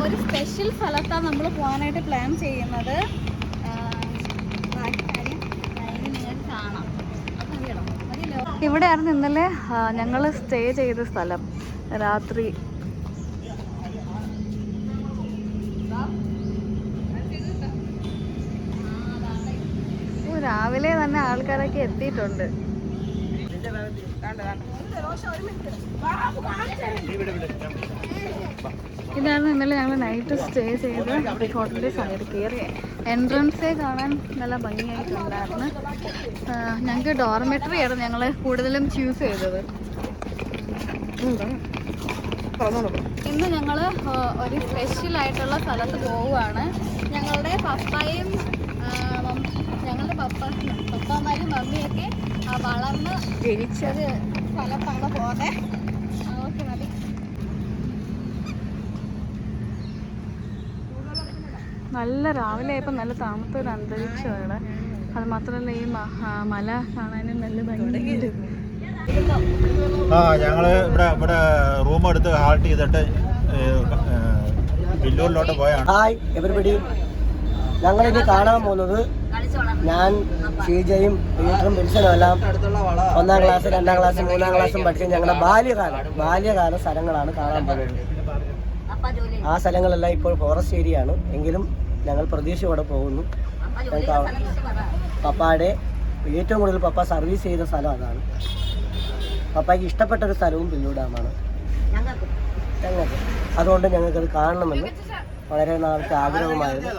ഒരു സ്പെഷ്യൽ സ്ഥലത്താണ് നമ്മൾ പോകാനായിട്ട് പ്ലാൻ ചെയ്യുന്നത്. ഇവിടെയായിരുന്നു ഇന്നലെ ഞങ്ങൾ സ്റ്റേ ചെയ്ത സ്ഥലം. രാത്രി രാവിലെ തന്നെ ആൾക്കാരൊക്കെ എത്തിയിട്ടുണ്ട്. ഇതാണ് ഇന്നലെ ഞങ്ങൾ നൈറ്റ് സ്റ്റേ ചെയ്ത് ഹോട്ടലിൽ സൈഡ് കയറി. എൻട്രൻസേ കാണാൻ നല്ല ഭംഗിയായിട്ടുണ്ടായിരുന്നു. ഞങ്ങൾക്ക് ഡോർമെട്രി ആയിരുന്നു ഞങ്ങൾ കൂടുതലും ചൂസ് ചെയ്തത്. ഇന്ന് ഞങ്ങൾ ഒരു സ്പെഷ്യലായിട്ടുള്ള സ്ഥലത്ത് പോവുകയാണ്. ഞങ്ങളുടെ പപ്പായും ഞങ്ങളുടെ പപ്പാമാരും മമ്മിയൊക്കെ വളർന്ന് ജനിച്ചൊരു സ്ഥലത്താണ് പോകുന്നത്. ഓക്കെ മതി. നല്ല രാവിലെ ആയപ്പോൾ നല്ല തണുത്തൊരു അന്തരീക്ഷമാണ്. അത് മാത്രമല്ല ഈ മല കാണാനും നല്ല ഭംഗിയുണ്ട്. ഞങ്ങള് ഇവിടെ റൂം എടുത്ത് ഹാൾട്ട് ചെയ്തിട്ട് പില്ലൂരിലോട്ട് പോയാണ്. ഹായ് എവരിബഡി, ഞങ്ങളിനി കാണാൻ പോകുന്നത് ഞാൻ ഷീജയും പീറ്ററും വിൽസനും എല്ലാം 1ാം ക്ലാസ് 2ാം ക്ലാസ് 3ാം ക്ലാസ്സും പഠിച്ച ഞങ്ങളുടെ ബാല്യകാല സ്ഥലങ്ങളാണ് കാണാൻ പോകുന്നത്. ആ സ്ഥലങ്ങളെല്ലാം ഇപ്പോൾ ഫോറസ്റ്റ് ഏരിയ ആണ്. എങ്കിലും ഞങ്ങൾ പ്രതീക്ഷയോടെ പോകുന്നു. പപ്പായുടെ ഏറ്റവും കൂടുതൽ പപ്പ സർവീസ് ചെയ്ത സ്ഥലം അതാണ്. പപ്പായ്ക്ക് ഇഷ്ടപ്പെട്ടൊരു സ്ഥലവും പില്ലൂർ ഡാമാണ് ഞങ്ങൾക്ക്. അതുകൊണ്ട് ഞങ്ങൾക്കത് കാണണമെന്ന് വളരെ നാളത്തെ ആഗ്രഹമായിരുന്നു.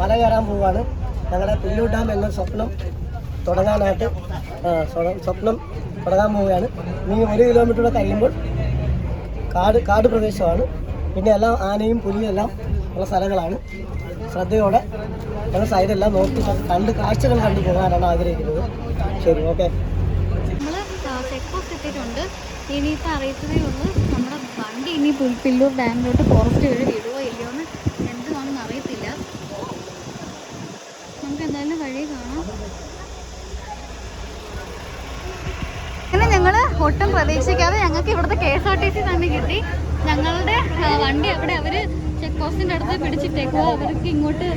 മല കയറാൻ പോവുകയാണ്. ഞങ്ങളുടെ പില്ലൂർ ഡാം എന്ന സ്വപ്നം തുടങ്ങാൻ പോവുകയാണ്. ഇനി 1 കിലോമീറ്റർ കഴിയുമ്പോൾ കാട് പ്രദേശമാണ്. പിന്നെ എല്ലാം ആനയും പുലിയും എല്ലാം ഉള്ള സ്ഥലങ്ങളാണ്. ശ്രദ്ധയോടെ ഞങ്ങൾ സൈഡെല്ലാം നോക്കി കാഴ്ചകൾ കണ്ടു പോകാനാണ് ആഗ്രഹിക്കുന്നത്. ശരി, ഓക്കെ. നമ്മൾ ചെക്ക് പോസ്റ്റ് എത്തിയിട്ടുണ്ട്. ഇനിയിപ്പോൾ അറിയിച്ചതേ ഉള്ളൂ നമ്മുടെ വണ്ടി ഇനി പില്ലൂർ ഡാമിലോട്ട് ഫോറസ്റ്റ് വഴി വിടുവോ ഇല്ലയോ എന്ന് എന്തുവാണെന്ന് അറിയത്തില്ല. നമുക്ക് എന്തായാലും വഴി കാണാം. അങ്ങനെ ഞങ്ങൾ ഒട്ടും പ്രതീക്ഷിക്കാതെ ഞങ്ങൾക്ക് ഇവിടുത്തെ KSRTC തന്നെ കിട്ടി. ഞങ്ങളുടെ വണ്ടി അവിടെ അവർ ചെക്ക് പോസ്റ്റിൻ്റെ അടുത്ത് പിടിച്ചിട്ടേക്കുക. അവർക്ക് ഇങ്ങോട്ട്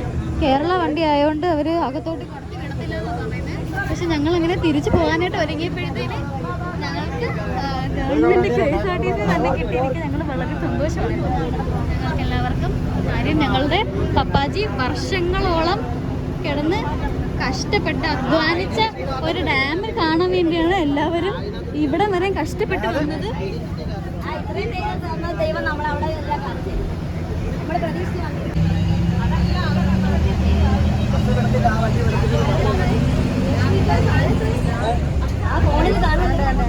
കേരള വണ്ടി ആയതുകൊണ്ട് അവർ അകത്തോട്ട് കടത്തി വിടത്തില്ല എന്നാണ് പറയുന്നത്. പക്ഷെ ഞങ്ങളങ്ങനെ തിരിച്ചു പോകാനായിട്ട് ഒരുങ്ങിയപ്പോഴത്തേന് ഞങ്ങൾക്ക് ഗവൺമെൻറ് KSRTC തന്നെ കിട്ടിയിരിക്കുക ഞങ്ങൾ വളരെ സന്തോഷമാണ്. ഞങ്ങൾക്ക് എല്ലാവർക്കും കാര്യം ഞങ്ങളുടെ പപ്പാജി വർഷങ്ങളോളം കിടന്ന് കഷ്ടപ്പെട്ട് അധ്വാനിച്ച ഒരു ഡാം കാണാൻ വേണ്ടിയാണ് എല്ലാവരും ഇവിടെ വരെ കഷ്ടപ്പെട്ട് വന്നത്. ദൈവം നമ്മളവിടെ നമ്മൾ പ്രതീക്ഷിച്ചു. ആ ഫോണിൽ കാണുന്നുണ്ട്.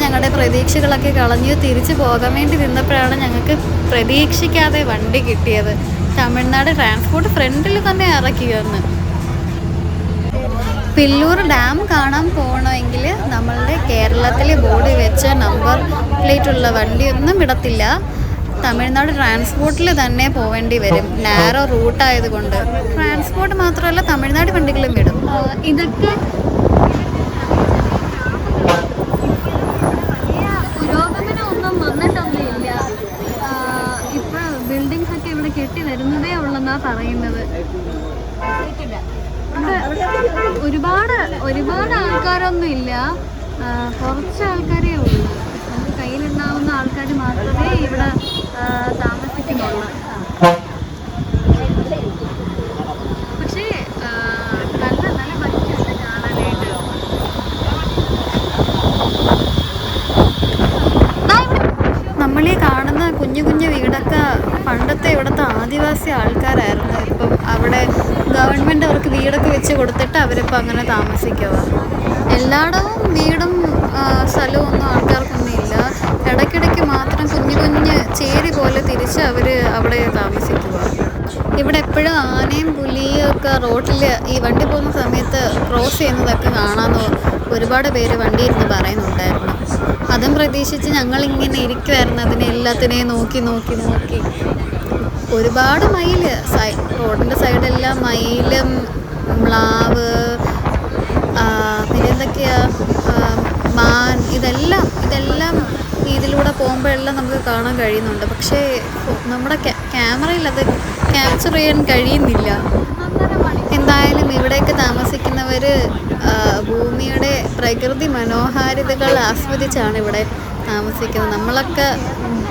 ഞങ്ങളുടെ പ്രതീക്ഷകളൊക്കെ കളഞ്ഞ് തിരിച്ചു പോകാൻ വേണ്ടി നിന്നപ്പോഴാണ് ഞങ്ങൾക്ക് പ്രതീക്ഷിക്കാതെ വണ്ടി കിട്ടിയത്. തമിഴ്നാട് ട്രാൻസ്പോർട്ട് ഫ്രണ്ടിൽ തന്നെ ഇറക്കി വന്ന്. പില്ലൂർ ഡാം കാണാൻ പോകണമെങ്കിൽ നമ്മളുടെ കേരളത്തിലെ ബോർഡ് വെച്ച നമ്പർ പ്ലേറ്റുള്ള വണ്ടിയൊന്നും വിടത്തില്ല. തമിഴ്നാട് ട്രാൻസ്പോർട്ടിൽ തന്നെ പോവേണ്ടി വരും. നാരോ റൂട്ടായതുകൊണ്ട് ട്രാൻസ്പോർട്ട് മാത്രമല്ല തമിഴ്നാട് വണ്ടികളും വിടും. ഇതൊക്കെ കെട്ടി വരുന്നതേ ഉള്ളെന്നാ പറയുന്നത്. ഒരുപാട് ആൾക്കാരൊന്നും ഇല്ല, കുറച്ച് ആൾക്കാരേ ഉള്ളൂ. നമുക്ക് കയ്യിലുണ്ടാവുന്ന ആൾക്കാർ മാത്രമേ ഇവിടെ താമസിക്കുന്നുള്ളൂ. പക്ഷേ നല്ല ഭംഗിയുണ്ട് കാണാനായിട്ട്. നമ്മളീ കാണുന്ന കുഞ്ഞു കുഞ്ഞു വീടൊക്കെ പണ്ടത്തെ ഇവിടുത്തെ ആദിവാസി ആൾക്കാരായിരുന്നു. ഇപ്പം അവിടെ ഗവൺമെൻറ് അവർക്ക് വീടൊക്കെ വെച്ച് കൊടുത്തിട്ട് അവരിപ്പോൾ അങ്ങനെ താമസിക്കുക. എല്ലായിടവും വീടും സ്ഥലവും ഒന്നും ആൾക്കാർക്കൊന്നും ഇല്ല. ഇടയ്ക്കിടയ്ക്ക് മാത്രം കുഞ്ഞു കുഞ്ഞ് ചേരി പോലെ തിരിച്ച് അവർ അവിടെ താമസിക്കുക. ഇവിടെ എപ്പോഴും ആനയും പുലിയും ഒക്കെ റോട്ടിൽ ഈ വണ്ടി പോകുന്ന സമയത്ത് ക്രോസ് ചെയ്യുന്നതൊക്കെ കാണാമെന്ന് ഒരുപാട് പേര് വണ്ടിയിരുന്ന് പറയുന്നുണ്ടായിരുന്നു. അതും പ്രതീക്ഷിച്ച് ഞങ്ങളിങ്ങനെ ഇരിക്കുമായിരുന്നു, അതിനെ എല്ലാത്തിനെയും നോക്കി. ഒരുപാട് മയിൽ, റോഡിൻ്റെ സൈഡെല്ലാം മയിലും മ്ലാവ്, പിന്നെ എന്തൊക്കെയാ, മാൻ, ഇതെല്ലാം ഇതിലൂടെ പോകുമ്പോഴെല്ലാം നമുക്ക് കാണാൻ കഴിയുന്നുണ്ട്. പക്ഷേ നമ്മുടെ ക്യാമറയിൽ അത് ക്യാപ്ചർ ചെയ്യാൻ കഴിയുന്നില്ല. എന്തായാലും ഇവിടേക്ക് താമസിക്കുന്നവർ ഭൂമിയുടെ പ്രകൃതി മനോഹാരിതകൾ ആസ്വദിച്ചാണ് ഇവിടെ താമസിക്കുന്നത്. നമ്മളൊക്കെ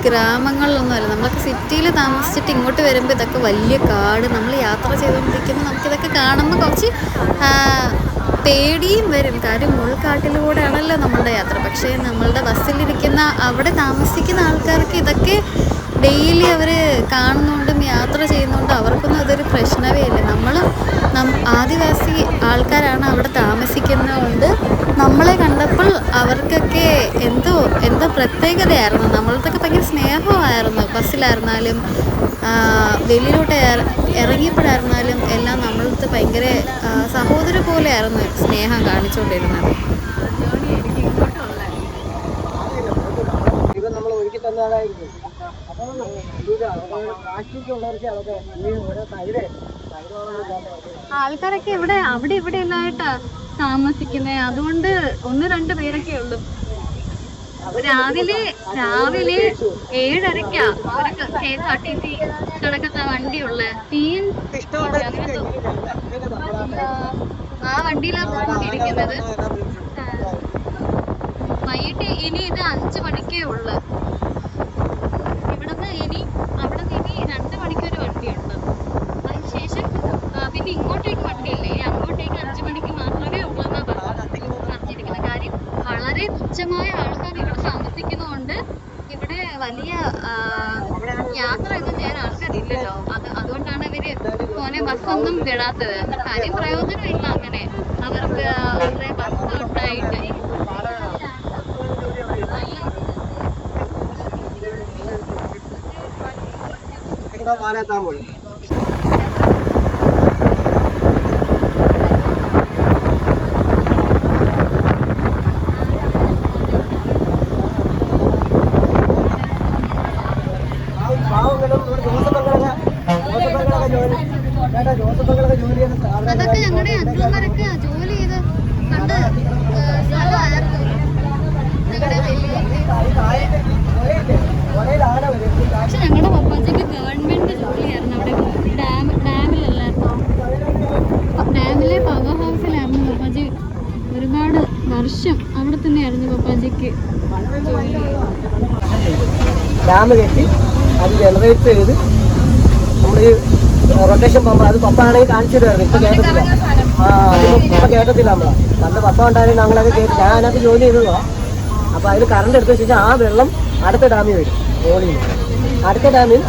ഗ്രാമങ്ങളിലൊന്നുമല്ല, നമ്മളൊക്കെ സിറ്റിയിൽ താമസിച്ചിട്ട് ഇങ്ങോട്ട് വരുമ്പോൾ ഇതൊക്കെ വലിയ കാട്. നമ്മൾ യാത്ര ചെയ്തുകൊണ്ടിരിക്കുമ്പോൾ നമുക്കിതൊക്കെ കാണുമ്പോൾ കുറച്ച് പേടിയും വരും. കാര്യം ഉൾക്കാട്ടിലൂടെയാണല്ലോ നമ്മളുടെ യാത്ര. പക്ഷേ നമ്മളുടെ ബസ്സിലിരിക്കുന്ന അവിടെ താമസിക്കുന്ന ആൾക്കാർക്ക് ഇതൊക്കെ ഡെയിലി അവർ കാണുന്നതുകൊണ്ടും യാത്ര ചെയ്യുന്നതുകൊണ്ടും അവർക്കൊന്നും അതൊരു പ്രശ്നമേ ഇല്ല. ആദിവാസി ആൾക്കാരാണ് അവിടെ താമസിക്കുന്നതുകൊണ്ട് നമ്മളെ കണ്ടപ്പോൾ അവർക്കൊക്കെ എന്തോ പ്രത്യേകതയായിരുന്നു. നമ്മളതൊക്കെ ഭയങ്കര സ്നേഹമായിരുന്നു. ബസ്സിലായിരുന്നാലും വെളിയിലോട്ട് ഇറങ്ങിയപ്പോഴായിരുന്നാലും എല്ലാം നമ്മളടുത്ത് ഭയങ്കര സഹോദര പോലെയായിരുന്നു സ്നേഹം കാണിച്ചുകൊണ്ടിരുന്നത്. നമ്മൾ ഒരുക്കി തന്നതായിരിക്കും. ആൾക്കാരൊക്കെ അവിടെ എല്ലായിട്ടാ താമസിക്കുന്നത്. അതുകൊണ്ട് 1-2 പേരൊക്കെ ഉള്ളു. രാവിലെ 7:30 അവർക്ക് KSRTC കിടക്കുന്ന വണ്ടിയുള്ള ആ വണ്ടിയിലാണ് ഇരിക്കുന്നത്. വൈകിട്ട് ഇനി ഇത് 5 മണിക്കേ ഉള്ളു. അവിടുന്ന് ഇനി 2 മണിക്കൊരു വണ്ടിയുണ്ട്. അതിനുശേഷം പിന്നെ ഇങ്ങോട്ടേക്ക് വണ്ടിയില്ലേ, അങ്ങോട്ടേക്ക് 5 മണിക്ക് മാത്രമേ ഉള്ളൂ എന്നാണ് പറഞ്ഞിരിക്കുന്ന. കാര്യം വളരെ തുച്ഛമായ ആൾക്കാർ ഇവിടെ താമസിക്കുന്നതുകൊണ്ട് ഇവിടെ വലിയ യാത്രയൊന്നും ചെയ്യാൻ ആൾക്കാരില്ലല്ലോ. അതുകൊണ്ടാണ് ഇവര് മോനെ ബസ്സൊന്നും വിടാത്തത്. കാര്യം പ്രയോജനമില്ല. അങ്ങനെ അവർക്ക് അവരുടെ ബസ് ഉണ്ടായിട്ട് അതൊക്കെ ഞങ്ങളുടെ അച്ഛന്മാരൊക്കെ ജോലി ചെയ്ത് കണ്ട് സ്ഥലമായിരുന്നു. ഞങ്ങളുടെ പക്ഷെ ഞങ്ങളുടെ പപ്പാച്ചയ്ക്ക് ഗവൺമെന്റ് ജോലിയായിരുന്നു. അവിടെ ഡാമിലല്ലായിരുന്നോ, ഡാമിലെ പവർ ഹൗസിലായിരുന്നു പപ്പാജി. ഒരുപാട് വർഷം അവിടെ തന്നെയായിരുന്നു പപ്പാജിക്ക് ജോലി. ഡാം കെട്ടി അത് ജനറേറ്റ് ചെയ്ത് നമ്മൾ ഈ റൊട്ടേഷൻ പമ്പ്, അത് പപ്പ ആണെങ്കിൽ കാണിച്ചു തരുമായിരുന്നു. ഇപ്പൊ കേട്ടത്തില്ല. ഇപ്പൊ കേട്ടത്തില്ല. പണ്ട് പപ്പ ഉണ്ടായിരുന്നു, ഞങ്ങളത് കേട്ട് ഞാൻ അതിനകത്ത് ജോലി ചെയ്തതാ. അപ്പൊ അതിൽ കറണ്ട് എടുത്ത ശേഷം ആ വെള്ളം അടുത്ത ഡാമിൽ വരും. മോളിൽ അടുത്ത ഡാമിൽ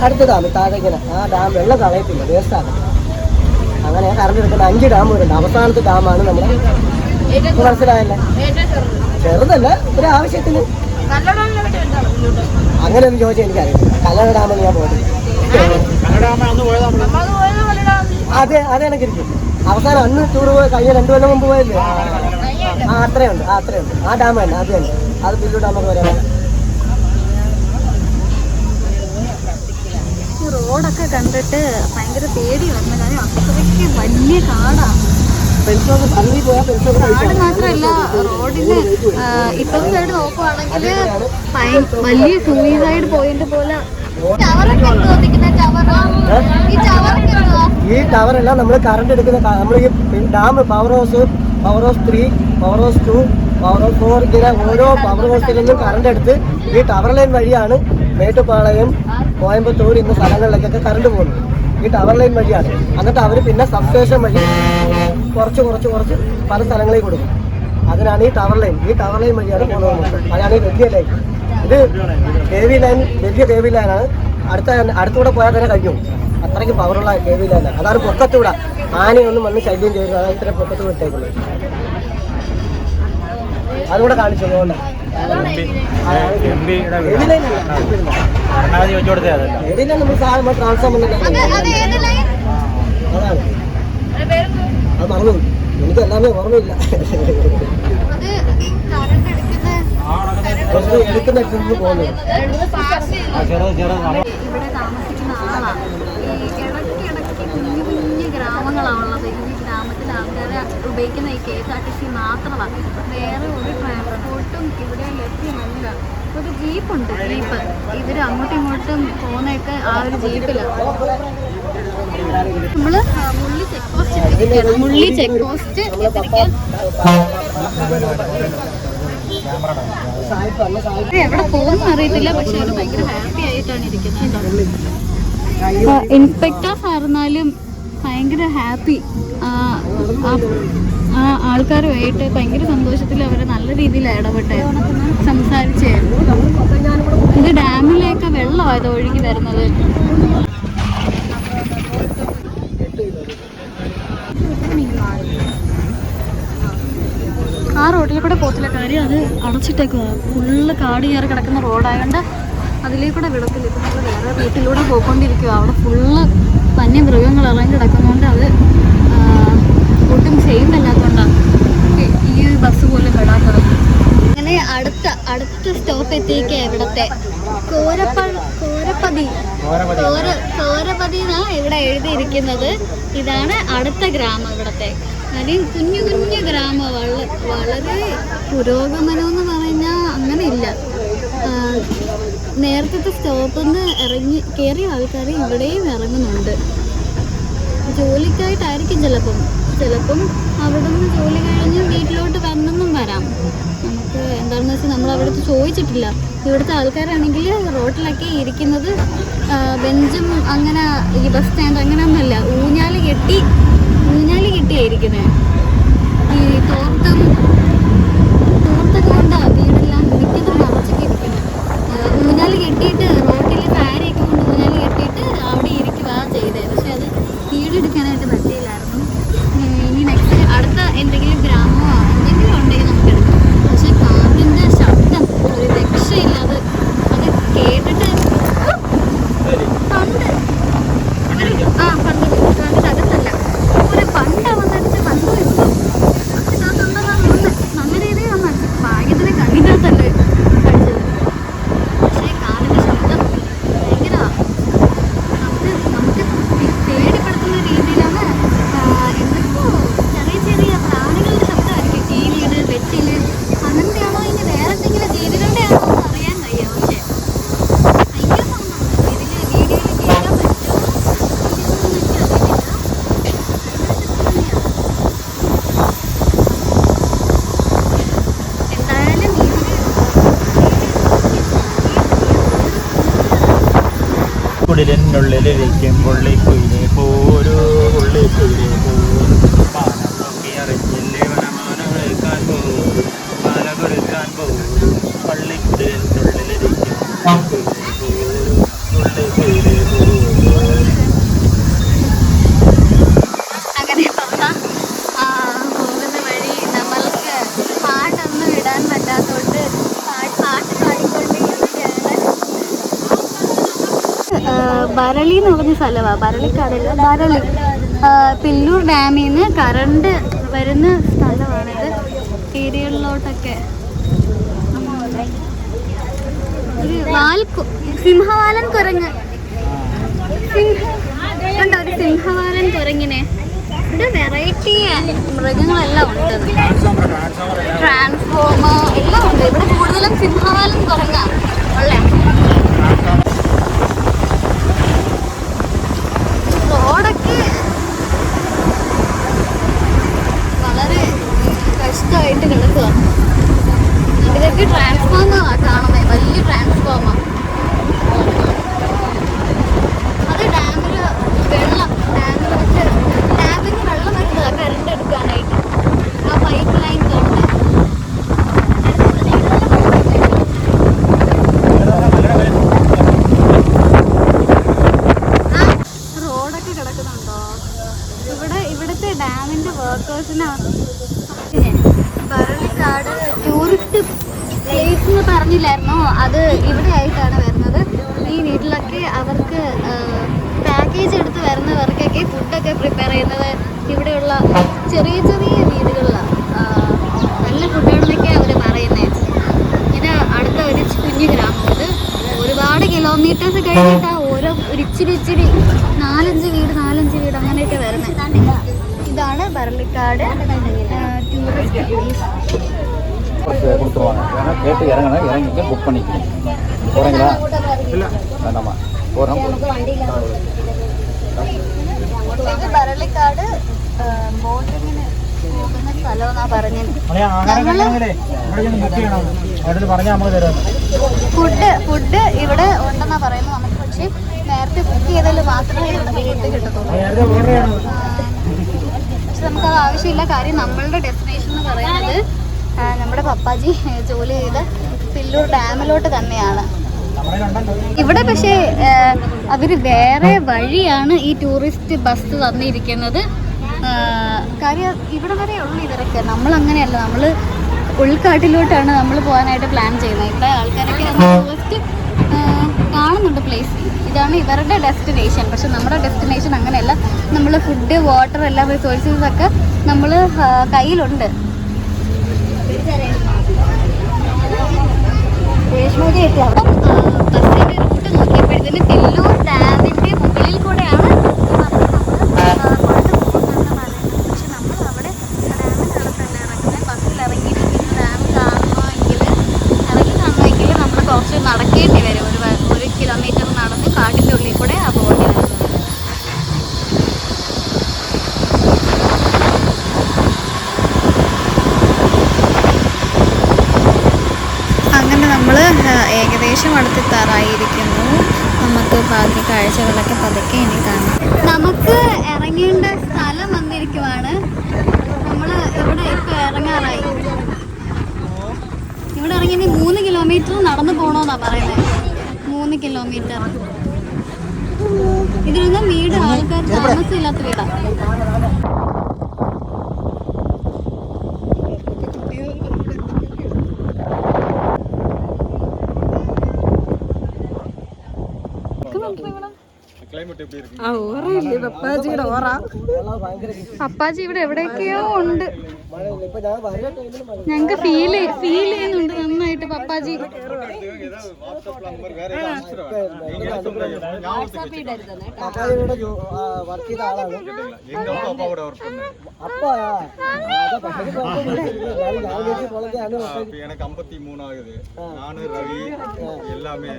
താഴേക്കില്ല. ആ ഡാം വെള്ളം കളയത്തില്ല, വേസ്റ്റാണ്. അങ്ങനെ കറണ്ട് എടുക്കുന്ന 5 ഡാം വരുന്നുണ്ട്. അവസാനത്തെ ഡാമാണ് നമ്മുടെ, മനസ്സിലായല്ലേ? ചെറുതല്ല, ഒരു ആവശ്യത്തിന്. അങ്ങനെ ഒന്ന് ചോദിച്ചാൽ എനിക്കറിയില്ല. കല്ലട ഡാമെന്ന് ഞാൻ പോയത്. അതെ എനിക്കിരിക്കും. അവസാനം അന്ന് ടൂർ പോയി കഴിഞ്ഞ 2 കൊല്ലം മുമ്പ് പോയല്ലേ? അത്രയുണ്ട്. ആ ഡാം തന്നെ, അത് തന്നെ. അത് പുല്ലു ഡാമൊക്കെ വരാൻ. റോഡൊക്കെ കണ്ടിട്ട് ഭയങ്കര പേടി വന്നു. കാര്യം അത്രയ്ക്ക് വലിയ കാടാണ്. കാട് മാത്രമല്ല, റോഡിന് ഇപ്പത്തെ സൈഡ് നോക്കുവാണെങ്കിൽ വലിയ സൂയിസൈഡ് പോയിന്റ് പോലെ. ഈ ടവറെല്ലാം നമ്മൾ കറണ്ട് എടുക്കുന്ന, നമ്മൾ ഈ dam power house power house 3, power house 2, power house 4 ഇങ്ങനെ ഓരോ പവർ ഹൗസിൽ നിന്നും കറണ്ട് എടുത്ത് ഈ ടവർ ലൈൻ വഴിയാണ് മേട്ടുപ്പാളയം, കോയമ്പത്തൂർ ഇന്ന സ്ഥലങ്ങളിലേക്കൊക്കെ കറണ്ട് പോകുന്നത്. ഈ ടവർ ലൈൻ വഴിയാണ്. എന്നിട്ട് അവർ പിന്നെ സബ്സ്റ്റേഷൻ വഴി കുറച്ച് പല സ്ഥലങ്ങളിൽ കൊടുക്കും. അതിനാണ് ഈ ടവർ ലൈൻ. ഈ ടവർ ലൈൻ വഴിയാണ് പോകുന്നത്. അതാണ് ഈ വലിയ ലൈൻ. ഇത് KV ലൈൻ, വലിയ KV ലൈനാണ്. അടുത്തൂടെ പോയാൽ തന്നെ കഴിഞ്ഞു. അത്രയ്ക്ക് പവറുള്ള KV ലൈനാണ്. അതാണ് പൊക്കത്തൂടെ ആനയൊന്നും വന്ന് ശല്യം ചെയ്യുന്നത്. അതാണ് ഇത്ര പൊക്കത്ത് വിട്ടേക്കുന്നത്. അതുകൂടെ കാണിച്ചു. അതുകൊണ്ട് നമ്മൾ സാധാരണ ട്രാൻസ്ഫോമർ അതാണ്. അത് മറന്നു. എനിക്ക് എല്ലാമേ ഓർമ്മയില്ല. എടുക്കുന്ന പോകുന്നത് ഇവിടെ താമസിക്കുന്ന ആളാണ്. ഇടയ്ക്കിടയ്ക്ക് കുഞ്ഞു ഗ്രാമങ്ങളാണുള്ളത്. ഈ ഗ്രാമത്തിലെ ആൾക്കാരെ ഉപയോഗിക്കുന്ന ഈ KSRTC മാത്രമാണ്. വേറെ ഒരു ട്രാൻസ്പോർട്ടും ഇവിടെ ലഭ്യമല്ല. ഒരു ജീപ്പുണ്ട്, ജീപ്പ്. ഇവർ അങ്ങോട്ടും ഇങ്ങോട്ടും പോകുന്നതൊക്കെ ആ ഒരു ജീപ്പിലാണ്. നമ്മള് മുള്ളി ചെക്ക് പോസ്റ്റ് എത്തിയിരിക്കുകയാണ്. മുള്ളി ചെക്ക് പോസ്റ്റ് എത്തിരിക്കാൻ എവിടെ പോകുന്ന അറിയത്തില്ല. പക്ഷെ അവർ ഭയങ്കര ഹാപ്പി ആയിട്ടാണ് ഇരിക്കുന്നത്. ഇൻസ്പെക്ടേഴ്സ് ആയിരുന്നാലും ഭയങ്കര ഹാപ്പി. ആ ആൾക്കാരുമായിട്ട് ഭയങ്കര സന്തോഷത്തിൽ അവർ നല്ല രീതിയിൽ ഇടപെട്ട് സംസാരിച്ച്. ഇത് ഡാമിലേക്ക് വെള്ളമായത് ഒഴുകി വരുന്നത്. ആ റോഡിൽ കൂടെ പോത്തില്ല. കാര്യം അത് അടച്ചിട്ടേക്കുക. ഫുള്ള് കാട് കയറി കിടക്കുന്ന റോഡായതുകൊണ്ട് അതിലേക്കൂടെ വിടത്തില്ല. ഇപ്പം നമ്മൾ വേറെ റൂട്ടിലൂടെ പോയിക്കൊണ്ടിരിക്കുക. അവിടെ ഫുള്ള് വന്യമൃഗങ്ങൾ ഇറങ്ങി കിടക്കുന്നതുകൊണ്ട് അത് ഒട്ടും ചെയ്യുന്നില്ലാത്തതുകൊണ്ടാണ് ഈ ബസ് പോലും വിടാത്തത്. അങ്ങനെ അടുത്ത സ്റ്റോപ്പ് എത്തിയിരിക്കുക. ഇവിടത്തെ കോരപ്പതി എന്നാണ് ഇവിടെ എഴുതിയിരിക്കുന്നത്. ഇതാണ് അടുത്ത ഗ്രാമം. ഇവിടത്തെ കാര്യം കുഞ്ഞു ഗ്രാമം. വളരെ പുരോഗമനം എന്ന് പറഞ്ഞാൽ അങ്ങനെ ഇല്ല. നേരത്തെ സ്റ്റോപ്പിൽ നിന്ന് കയറിയ ആൾക്കാർ ഇവിടെയും ഇറങ്ങുന്നുണ്ട്. ജോലിക്കായിട്ടായിരിക്കും ചിലപ്പം അവിടെ നിന്ന് ജോലി കഴിഞ്ഞ് വീട്ടിലോട്ട് വന്നെന്നും വരാം. നമുക്ക് എന്താണെന്ന് വെച്ചാൽ നമ്മൾ അവിടുത്തെ ചോദിച്ചിട്ടില്ല. ഇവിടുത്തെ ആൾക്കാരാണെങ്കിൽ റോട്ടിലൊക്കെ ഇരിക്കുന്നത് ബെഞ്ചും അങ്ങനെ ഈ ബസ് സ്റ്റാൻഡ് അങ്ങനെയൊന്നുമല്ല. ഊഞ്ഞാല് കെട്ടിയായിരിക്കുന്നത്. ഈ തോർത്തും കൊണ്ട് വീടെല്ലാം മിക്കതും നിറച്ചൊക്കെ ഇരിക്കുന്നത്. ഊഞ്ഞാല് കെട്ടിയിട്ട് റോട്ടിൽ സാരിയൊക്കെ കൊണ്ട് ഊഞ്ഞാല് കെട്ടിയിട്ട് അവിടെ ഇരിക്കുക ചെയ്തത്. പക്ഷെ അത് വീടെടുക്കാനായിട്ട് പറ്റിയില്ലായിരുന്നു. ഇനി നെക്സ്റ്റ് അടുത്ത എന്തെങ്കിലും ഗ്രാമമോ എന്തെങ്കിലും ഉണ്ടെങ്കിൽ നമുക്ക് എടുക്കാം. പക്ഷെ കാറിൻ്റെ ശബ്ദം ഒരു രക്ഷയില്ലാതെ അത് കേട്ടിട്ട് അകത്തല്ല ഒരു പണ്ട വന്നടിച്ച് പണ്ട് ഇപ്പം നല്ല രീതിയിൽ വന്നു. ഭാഗ്യത്തിന് കണ്ണിനകത്തല്ലേ അടിച്ചത്. പക്ഷേ കാറിൻ്റെ ശബ്ദം ഭയങ്കര നമുക്ക് പേടിപ്പെടുത്തുന്ന രീതിയിലാണ്. എന്തൊക്കെയോ ചെറിയ പ്രാണികളുടെ ശബ്ദമായിരിക്കും. ജീവിയുടെ വെറ്റില് അങ്ങനത്തെയാണോ ഇനി വേറെ എന്തെങ്കിലും ജീവികളുടെ ആണോ എന്ന് അറിയാൻ കഴിയ. പക്ഷേ ഭയങ്കര സൗണ്ടാണ്. ഇതിൽ വീഡിയോയിൽ കേൾക്കാൻ പറ്റുമോ എന്തായാലും കുടിലിനുള്ളിലിരിക്കും പുള്ളിക്കുയിലെ പോരോ പുള്ളിക്കുയിലെ പാനം നോക്കി അറിഞ്ഞില്ലേ വനമാന കൊടുക്കാൻ പോരും പാല കൊടുക്കാൻ പോരും പള്ളിക്കുടിലിനുള്ളിലിരിക്കും പുള്ളിക്കുയിലെ പോരോ. അങ്ങനെ പോകുന്ന വഴി നമ്മൾക്ക് പാട്ടൊന്നും ഇടാൻ പറ്റാത്തതുകൊണ്ട് പാട്ട് പാടിക്കൊണ്ടിരിക്കുകയാണ്. ബരളി എന്ന് പറഞ്ഞ സ്ഥലമാണ്. ബരളിക്കടല് ബരളി പില്ലൂർ ഡാമിൽ നിന്ന് കറണ്ട് വരുന്ന സ്ഥലമാണിത്. ഏരിയകളിലോട്ടൊക്കെ ഒരു സിംഹവാലൻ കുരങ്ങ് കണ്ടോ? ഒരു സിംഹവാലൻ കുരങ്ങിനെ. ഇവിടെ വെറൈറ്റി മൃഗങ്ങളെല്ലാം ഉണ്ട്. ട്രാൻസ്ഫോമർ എല്ലാം ഉണ്ട്. ഇവിടെ കൂടുതലും സിംഹവാലൻ കുരങ്ങാണ് ഉള്ളേ. റോഡൊക്കെ വളരെ ട്രാൻസ്ഫോമർ. അത് ഡാമിൽ വെള്ളം ഡാമിന് വെള്ളം വരുന്നതാണ് കറണ്ട് എടുക്കാനായിട്ട്. ആ പൈപ്പ് ലൈൻ കൊണ്ട് റോഡൊക്കെ കിടക്കുന്നുണ്ടോ ഇവിടുത്തെ ഡാമിന്റെ വർക്കേഴ്സിനാണ്. ഭരണിക്കാട് ടൂറിസ്റ്റ് പ്ലേസ് എന്ന് പറഞ്ഞില്ലായിരുന്നോ, അത് ഇവിടെ ആയിട്ടാണ് വരുന്നത്. ഈ വീട്ടിലൊക്കെ അവർക്ക് പാക്കേജ് എടുത്ത് വരുന്നവർക്കൊക്കെ ഫുഡൊക്കെ പ്രിപ്പയർ ചെയ്യുന്നത് ഇവിടെയുള്ള ചെറിയ ചെറിയ വീടുകളിലാണ്. നല്ല ഫുഡാണെന്നൊക്കെ അവർ പറയുന്നത്. ഇത് അടുത്ത ഒരു കുഞ്ഞു ഗ്രാമം. ഇത് ഒരുപാട് കിലോമീറ്റേഴ്സ് കഴിഞ്ഞിട്ട് ഓരോ ഇച്ചിരി 4-5 വീട് അങ്ങനെയൊക്കെ വരുന്നത്. ഇതാണ് ഭരണിക്കാട് ടൂറിസ്റ്റ് പ്ലേസ്. கொடுத்துருவாங்க. ஏன்னா கேட்டு இறங்கிட்டு புக் பண்ணிக்கணும். போகிறீங்களா? இல்லை வேண்டாமா, போகிறோம். ഇത് ഭരണിക്കാട് ബോട്ടിങ്ങിന് പോകുന്ന സ്ഥലമെന്നാ പറഞ്ഞത്. ഫുഡ് ഇവിടെ ഉണ്ടെന്നാ പറയുന്നത്. നമുക്ക് പക്ഷേ നേരത്തെ ബുക്ക് ചെയ്താൽ മാത്രമേ വീട്ടിൽ കിട്ടത്തുള്ളൂ. പക്ഷെ നമുക്കത് ആവശ്യമില്ല. കാര്യം നമ്മളുടെ ഡെസ്റ്റിനേഷൻ എന്ന് പറയുന്നത് നമ്മുടെ പപ്പാജി ജോലി ചെയ്ത് പില്ലൂർ ഡാമിലോട്ട് തന്നെയാണ്. ഇവിടെ പക്ഷേ അവർ വേറെ വഴിയാണ് ഈ ടൂറിസ്റ്റ് ബസ് തന്നിരിക്കുന്നത്. കാര്യം ഇവിടെ വരെ ഉള്ളു ഇവരൊക്കെ. നമ്മളങ്ങനെയല്ല, നമ്മൾ ഉൾക്കാട്ടിലോട്ടാണ് നമ്മൾ പോകാനായിട്ട് പ്ലാൻ ചെയ്യുന്നത്. ഇവിടെ ആൾക്കാരൊക്കെ ടൂറിസ്റ്റ് കാണുന്നുണ്ട് പ്ലേസ്. ഇതാണ് ഇവരുടെ ഡെസ്റ്റിനേഷൻ. പക്ഷെ നമ്മുടെ ഡെസ്റ്റിനേഷൻ അങ്ങനെയല്ല. നമ്മൾ ഫുഡ്, വാട്ടർ, എല്ലാ റിസോഴ്സസൊക്കെ നമ്മൾ കയ്യിലുണ്ട്. അപ്പം ബസ്സിൻ്റെ റൂട്ട് നോക്കിയപ്പോഴത്തേന് പില്ലൂർ ഡാമിൻ്റെ മുകളിൽ കൂടെയാണ് പക്ഷെ നമ്മൾ അവിടെ ഡാമിനടുത്തല്ല ഇറങ്ങുന്നത്. ബസ്സിൽ ഇറങ്ങിയിട്ട് ഡാം കാണണമെങ്കിൽ നമ്മൾ കുറച്ച് നടക്കേണ്ടി വരും. 1 കിലോമീറ്റർ നടന്ന് കാട്ടിൻ്റെ ഉള്ളിൽ കൂടെ ആ പോകേണ്ടി വരും. അങ്ങനെ നമ്മൾ ഏകദേശം അടുത്തെത്താറായിരിക്കുന്നു. നമുക്ക് ബാക്കി കാഴ്ചകളൊക്കെ പതുക്കെ ഇനി കാണാം. നമുക്ക് ഇറങ്ങേണ്ട സ്ഥലം വന്നിരിക്കുവാണ്. നമ്മൾ ഇവിടെ ഇപ്പോൾ ഇറങ്ങാറായി. ഇവിടെ ഇറങ്ങി 3 കിലോമീറ്റർ നടന്നു പോകണമെന്നാണ് പറയുന്നത്. 3 കിലോമീറ്റർ. ഇതിലൊന്നും വീട് ആൾക്കാർ താമസമില്ലാത്ത വീടാണ്. പപ്പാജി ഇവിടെ എവിടെയൊക്കെയോ ഉണ്ട്. ഞങ്ങക്ക് ഫീൽ ചെയ്യുന്നുണ്ട് നന്നായിട്ട്. പപ്പാജി எனக்கு 53 ஆகுது. நானு ரவி எல்லாமே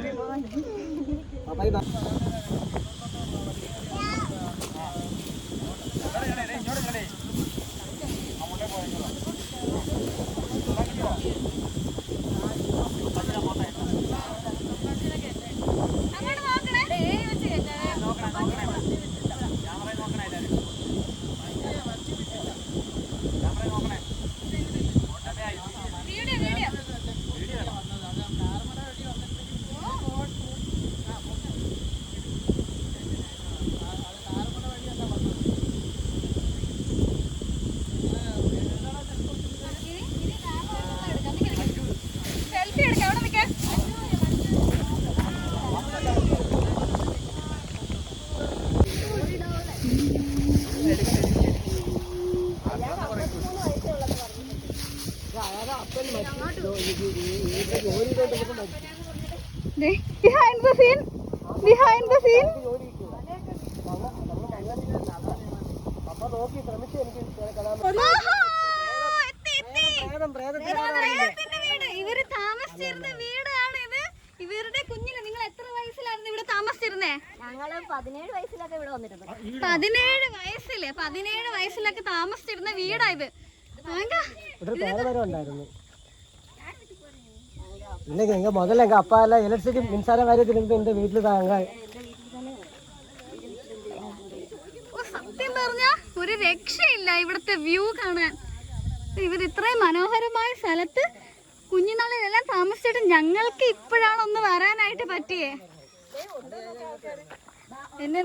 behind the scene. ഇവര് താമസിച്ചിരുന്ന വീടാണ് ഇത്. ഇവരുടെ കുഞ്ഞിന് നിങ്ങൾ എത്ര വയസ്സിലായിരുന്നു ഇവിടെ താമസിച്ചിരുന്നേ? ഞങ്ങള് 17 വയസ്സിലൊക്കെ ഇവിടെ വന്നിരുന്നു. 17 വയസ്സിലൊക്കെ താമസിച്ചിരുന്ന വീടാ ഇത്. இல்லைங்க எங்கள் முதல்ல எங்கள் அப்பா எல்லாம் எலக்ட்ரிசிட்டி மின்சார வாரியத்தில் இருந்து இந்த வீட்டில் தாங்க. സത്യം പറഞ്ഞാ ഒരു രക്ഷയില്ല ഇവിടുത്തെ വ്യൂ കാണാൻ. ഇവർ ഇത്രയും മനോഹരമായ സ്ഥലത്ത് കുഞ്ഞുനാളിലെല്ലാം താമസിച്ചിട്ട് ഞങ്ങൾക്ക് ഇപ്പോഴാണ് ഒന്ന് വരാനായിട്ട് പറ്റിയേ. എന്നെ